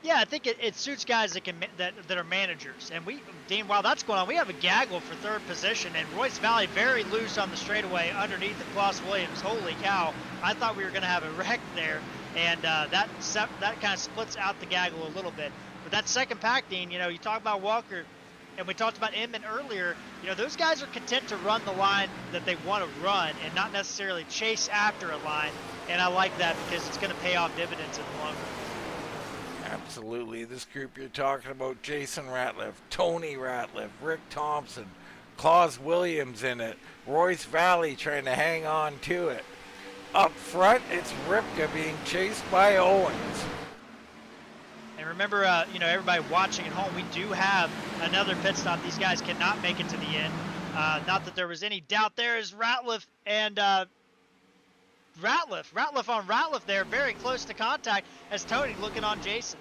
Yeah, I think it suits guys that are managers. And Dean, while that's going on, we have a gaggle for third position, and Royce Valley very loose on the straightaway underneath the Klaus Williams. Holy cow! I thought we were going to have a wreck there, and that kind of splits out the gaggle a little bit. But that second pack, Dean, you talk about Walker, and we talked about Inman earlier. Those guys are content to run the line that they want to run and not necessarily chase after a line. And I like that because it's going to pay off dividends in the long run. Absolutely. This group you're talking about, Jason Ratliff, Tony Ratliff, Rick Thompson, Klaus Williams in it, Royce Valley trying to hang on to it. Up front, it's Ripka being chased by Owens. And remember, everybody watching at home, we do have another pit stop. These guys cannot make it to the end. Not that there was any doubt there is Ratliff and Ratliff on Ratliff there, very close to contact as Tony looking on Jason.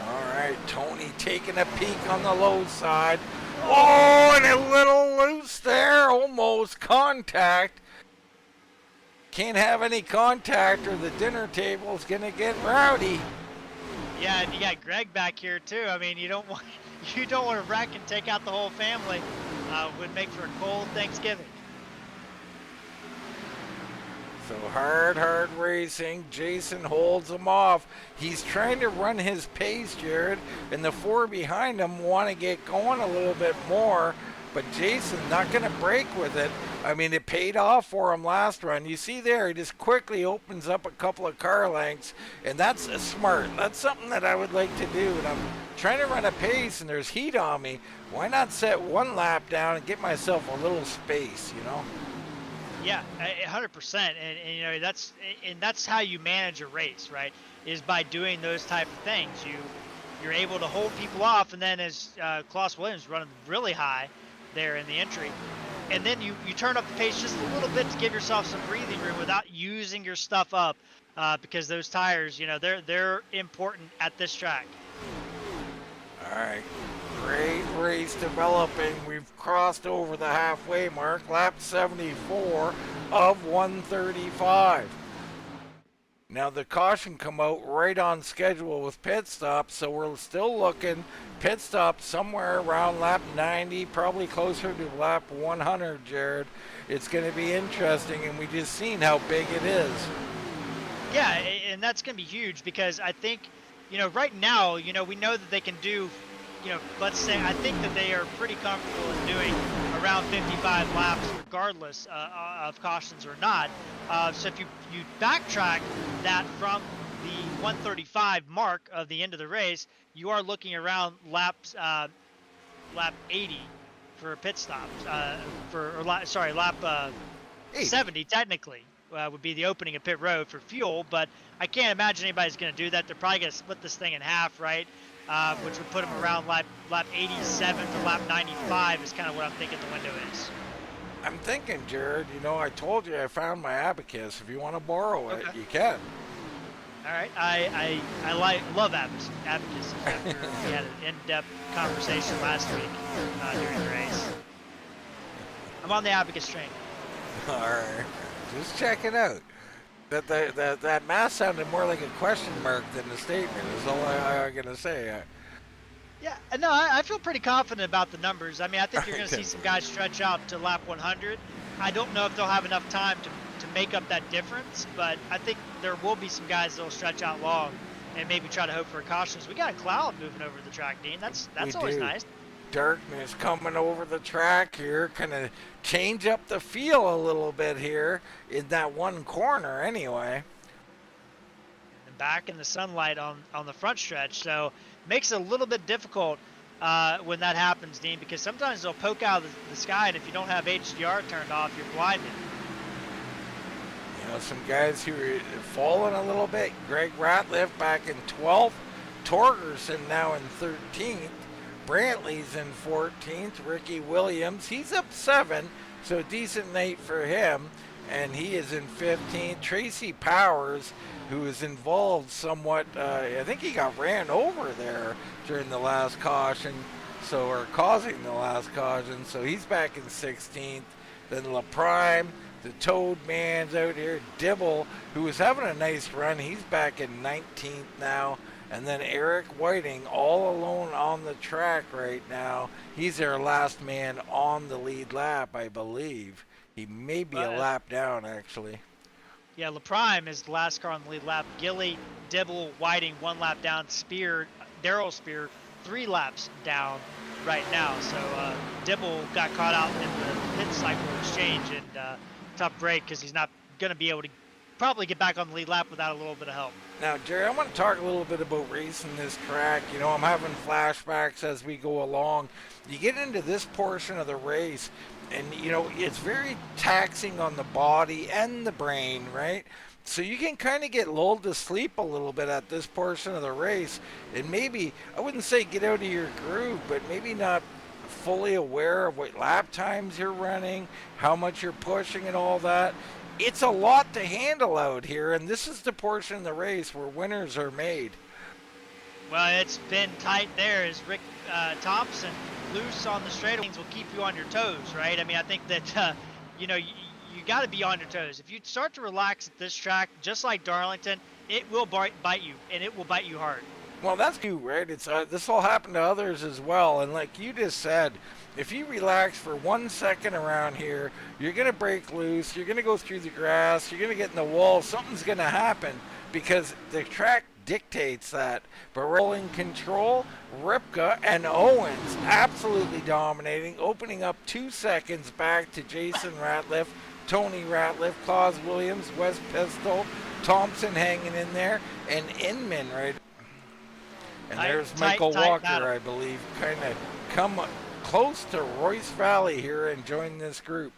All right, Tony taking a peek on the low side. Oh, and a little loose there, almost contact. Can't have any contact or the dinner table's going to get rowdy. Yeah, and you got Greg back here too. I mean, you don't want to wreck and take out the whole family. Would make for a cold Thanksgiving. So hard racing. Jason holds him off. He's trying to run his pace, Jared, and the four behind him want to get going a little bit more, but Jason's not going to break with it. I mean, it paid off for him last run. You see there, he just quickly opens up a couple of car lengths, and that's smart. That's something that I would like to do, and I'm trying to run a pace, and there's heat on me. Why not set one lap down and get myself a little space, Yeah, 100%, and that's how you manage a race, right? Is by doing those type of things. You're able to hold people off, and then as Klaus Williams running really high there in the entry, and then you turn up the pace just a little bit to give yourself some breathing room without using your stuff up, because those tires, they're important at this track. All right. Great race developing. We've crossed over the halfway mark. Lap 74 of 135. Now the caution come out right on schedule with pit stops, so we're still looking pit stop somewhere around lap 90, probably closer to lap 100, Jared. It's going to be interesting, and we just seen how big it is. Yeah, and that's going to be huge because I think, right now, we know that they can do, let's say, I think that they are pretty comfortable in doing around 55 laps regardless of cautions or not. So if you backtrack that from the 135 mark of the end of the race, you are looking around lap 80 for pit stops. Lap 70 technically would be the opening of pit road for fuel, but I can't imagine anybody's going to do that. They're probably going to split this thing in half, right? Which would put them around lap 87 to lap 95 is kind of what I'm thinking the window is. I'm thinking, Jared, I told you I found my abacus. If you want to borrow it, you can. All right. I love abacus. We had an in-depth conversation last week during the race. I'm on the abacus train. All right. Just check it out. That math sounded more like a question mark than a statement, is all I'm going to say. Yeah, no, I feel pretty confident about the numbers. I mean, I think you're going to see some guys stretch out to lap 100. I don't know if they'll have enough time to make up that difference, but I think there will be some guys that will stretch out long and maybe try to hope for a caution. We got a cloud moving over the track, Dean. That's always nice. Darkness coming over the track here, kind of change up the feel a little bit here in that one corner anyway. And back in the sunlight on the front stretch, so makes it a little bit difficult when that happens, Dean, because sometimes they'll poke out of the sky, and if you don't have HDR turned off, you're blinded. know, some guys who are falling a little bit. Greg Ratliff back in 12th. Torgerson now in 13th. Brantley's in 14th. Ricky Williams, he's up 7, so a decent night for him. And he is in 15th. Tracy Powers, who is involved somewhat, I think he got ran over there during the last caution, or causing the last caution, so he's back in 16th. Then LaPrime, the Toad Man's out here. Dibble, who was having a nice run, he's back in 19th now. And then Eric Whiting, all alone on the track right now. He's their last man on the lead lap, I believe. He may be a lap down, actually. Yeah, LaPrime is the last car on the lead lap. Gilly, Dibble, Whiting, 1 lap down. Spear, Daryl Spear, 3 laps down right now. So Dibble got caught out in the pit cycle exchange and tough break because he's not going to be able to probably get back on the lead lap without a little bit of help. Now, Jerry, I want to talk a little bit about racing this track. You know, I'm having flashbacks as we go along. You get into this portion of the race, and, you know, it's very taxing on the body and the brain, right? So you can kind of get lulled to sleep a little bit at this portion of the race. And maybe, I wouldn't say get out of your groove, but maybe not fully aware of what lap times you're running, how much you're pushing and all that. It's a lot to handle out here, and this is the portion of the race where winners are made. Well, it's been tight there as Rick Thompson loose on the straightaways will keep you on your toes, right? I mean, I think that, you know, you got to be on your toes. If you start to relax at this track, just like Darlington, it will bite you, and it will bite you hard. Well, that's you, right? It's this will happen to others as well. And like you just said, if you relax for 1 second around here, you're going to break loose. You're going to go through the grass. You're going to get in the wall. Something's going to happen because the track dictates that. But rolling control, Ripka and Owens absolutely dominating, opening up 2 seconds back to Jason Ratliff, Tony Ratliff, Claus Williams, Wes Pistol, Thompson hanging in there, and Inman right. And there's Michael Walker, I believe, kind of come close to Royce Valley here and join this group.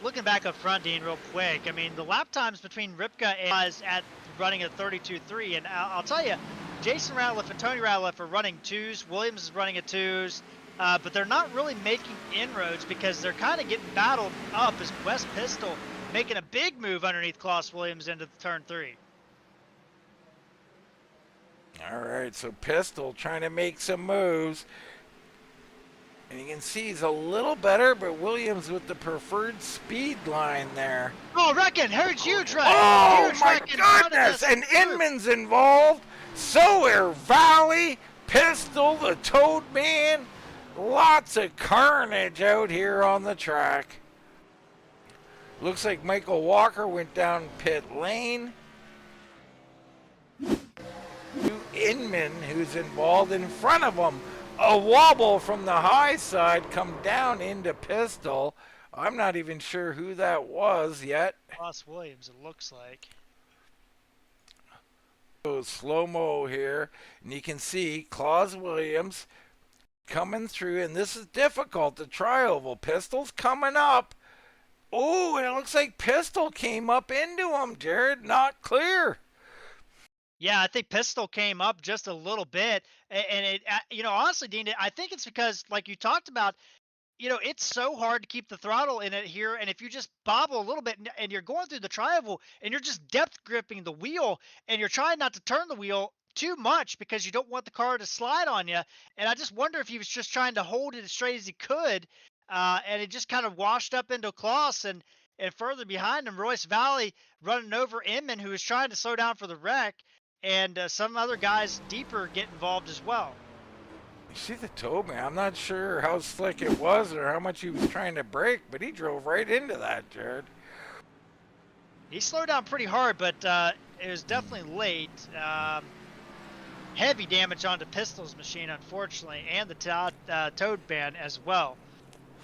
Looking back up front, Dean, real quick, I mean, the lap times between Ripka and is at running a 32.3, and I'll tell you, Jason Ratliff and Tony Ratliff are running 2s, Williams is running a 2s, but they're not really making inroads because they're kind of getting battled up as Wes Pistol making a big move underneath Klaus Williams into the turn 3. All right, so Pistol trying to make some moves. And you can see he's a little better, but Williams with the preferred speed line there. Oh, Reckon, huge wreck. Oh, huge my goodness, and Inman's involved. So are Valley, Pistol, the Toad Man. Lots of carnage out here on the track. Looks like Michael Walker went down pit lane. Inman, who's involved in front of him. A wobble from the high side, come down into Pistol. I'm not even sure who that was yet. Klaus Williams, it looks like. So slow-mo here, and you can see Klaus Williams coming through, and this is difficult to try oval. Pistol's coming up. Oh, and it looks like Pistol came up into him, Jared. Not clear. Yeah, I think Pistol came up just a little bit, and it, you know, honestly, Dean, I think it's because, like you talked about, you know, it's so hard to keep the throttle in it here, and if you just bobble a little bit and you're going through the tri-oval and you're just depth gripping the wheel and you're trying not to turn the wheel too much because you don't want the car to slide on you, and I just wonder if he was just trying to hold it as straight as he could, and it just kind of washed up into Klaus, and further behind him, Royce Valley running over Inman, who was trying to slow down for the wreck. And some other guys deeper get involved as well. You see the Toad Man? I'm not sure how slick it was or how much he was trying to brake, but he drove right into that, Jared. He slowed down pretty hard, but it was definitely late. Heavy damage onto Pistol's machine, unfortunately, and the Toad Band as well.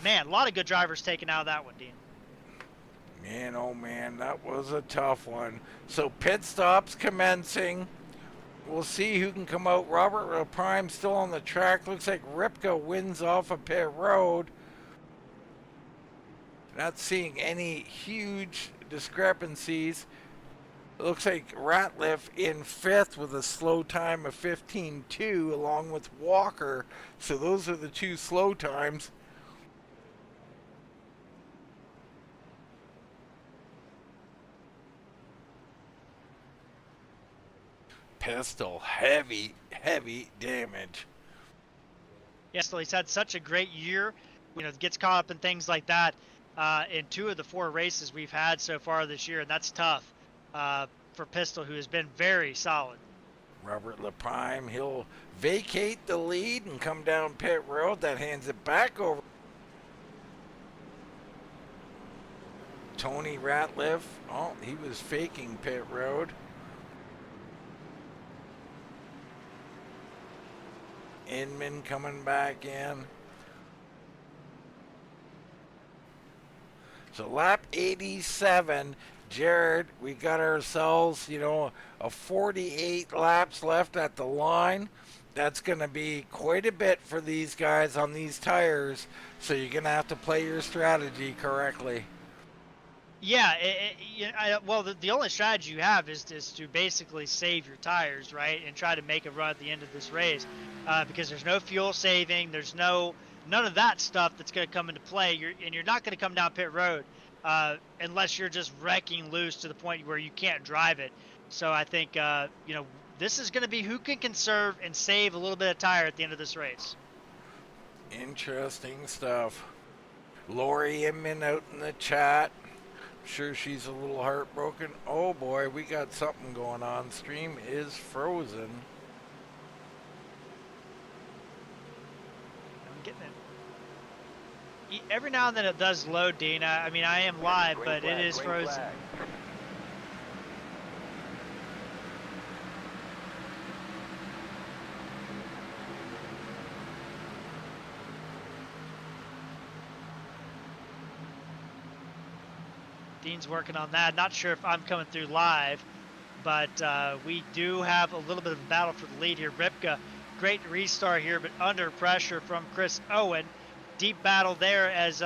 Man, a lot of good drivers taken out of that one, Dean. Man, oh man, that was a tough one. So pit stops commencing. We'll see who can come out. Robert Prime still on the track. Looks like Ripka wins off of pit road. Not seeing any huge discrepancies. It looks like Ratliff in 5th with a slow time of 15.2 along with Walker. So those are the 2 slow times. Pistol, heavy damage. Yes, so he's had such a great year. Gets caught up in things like that in 2 of the 4 races we've had so far this year, and that's tough for Pistol, who has been very solid. Robert LaPrime, he'll vacate the lead and come down pit road. That hands it back over. Tony Ratliff, oh, he was faking pit road. Inman coming back in. So lap 87, Jared, we got ourselves, a 48 laps left at the line. That's going to be quite a bit for these guys on these tires. So you're going to have to play your strategy correctly. Yeah, well, the only strategy you have is to basically save your tires, right, and try to make a run at the end of this race, because there's no fuel saving, there's none of that stuff that's going to come into play. You're not going to come down pit road unless you're just wrecking loose to the point where you can't drive it. So I think this is going to be who can conserve and save a little bit of tire at the end of this race. Interesting stuff. Lori Inman out in the chat. Sure, she's a little heartbroken. Oh boy, we got something going on. Stream is frozen. I'm getting it. Every now and then it does load, Dean. I mean, I am live, but it is frozen. Dean's working on that. Not sure if I'm coming through live, but we do have a little bit of a battle for the lead here. Ripka, great restart here, but under pressure from Chris Owens. Deep battle there as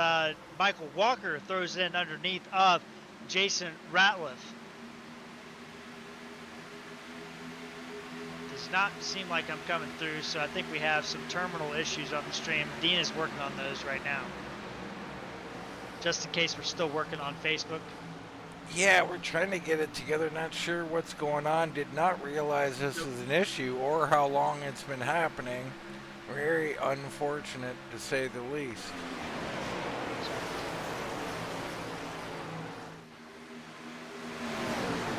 Michael Walker throws in underneath of Jason Ratliff. Does not seem like I'm coming through, so I think we have some terminal issues on the stream. Dean is working on those right now, just in case we're still working on Facebook. Yeah, we're trying to get it together. Not sure what's going on. Did not realize this is an issue or how long it's been happening. Very unfortunate, to say the least.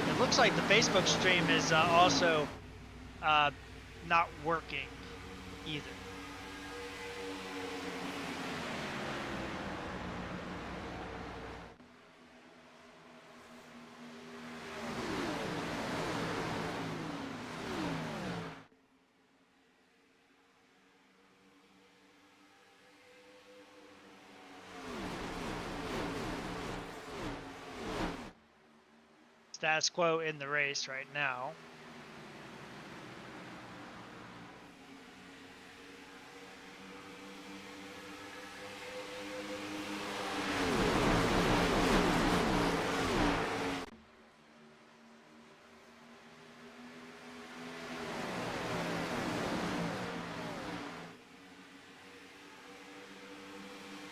It looks like the Facebook stream is also not working either. Status quo in the race right now.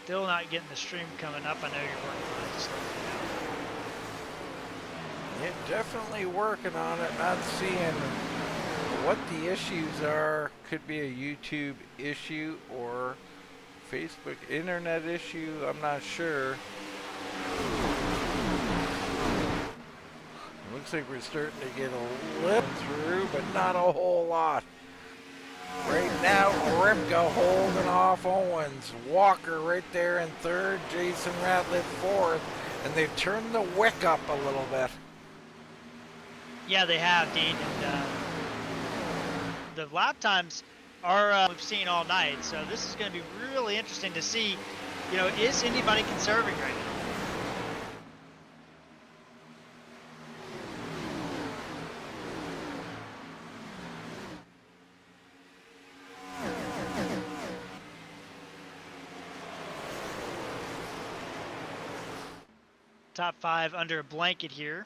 Still not getting the stream coming up. I know you're working on it. Just let me know. Yeah, definitely working on it. Not seeing what the issues are. Could be a YouTube issue or Facebook internet issue. I'm not sure. It looks like we're starting to get a little through, but not a whole lot. Right now, Ripka holding off Owens. Walker right there in 3rd. Jason Ratliff 4th. And they've turned the wick up a little bit. Yeah, they have, Dean. And the lap times are we've seen all night. So this is going to be really interesting to see, is anybody conserving right now? top 5 under a blanket here.